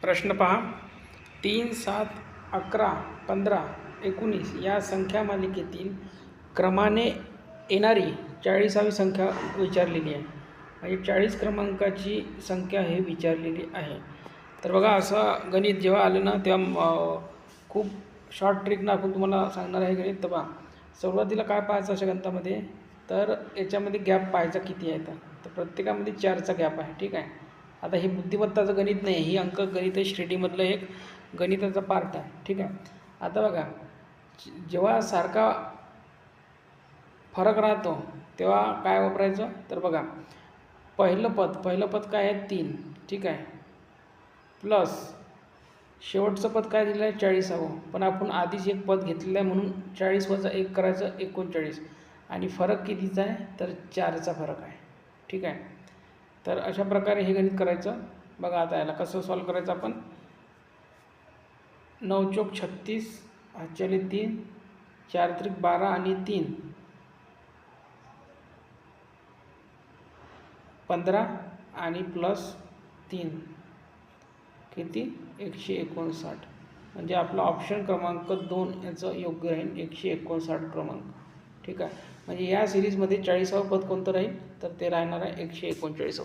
प्रश्न पहा. 3, 7, 11, 15, 19 या संख्या मालिकेतील क्रमाने येणारी 40वी संख्या विचारलेली आहे. म्हणजे 40 क्रमांकाची संख्या हे विचारलेली आहे. तर बघा, असं गणित जेव्हा आलं ना तेव्हा खूप शॉर्ट ट्रिक दाखवून तुम्हाला सांगणार आहे गणित. तर बघा, सुरुवातीला काय पाहायचं अशा गणितामध्ये, तर याच्यामध्ये गॅप पाहायचा किती आहे. तर प्रत्येकामध्ये 4चा गॅप आहे. ठीक आहे. आता हे बुद्धिमत्ताचं गणित नाही, ही अंकगणित आहे, श्रेणीमधलं एक गणिताचा पार्ट आहे. ठीक आहे. आता बघा, जेव्हा सारखा फरक राहतो तेव्हा काय वापरायचं, तर बघा, पहिलं पद काय आहे 3. ठीक आहे. प्लस शेवटचं पद काय दिलं आहे 40वे. पण आपण आधीच एक पद घेतलेलं आहे म्हणून 40 वजा 1 करायचं 39. आणि फरक कितीचा आहे, तर 4चा फरक आहे. ठीक आहे. तर अशा प्रकारे हे गणित करायचं. बघा, आता याला कसं सॉल्व करायचं आपण. 9 चौक 36, 3, 4 त्रिक 12 आणि 3 15 आणि प्लस 3 किती 159. म्हणजे आपला ऑप्शन क्रमांक 2 याचं योग्य राहील 159 क्रमांक. ठीक आहे. म्हणजे या सिरीजमध्ये 40वे पद कोणतं राहील, तर ते राहणार आहे 139.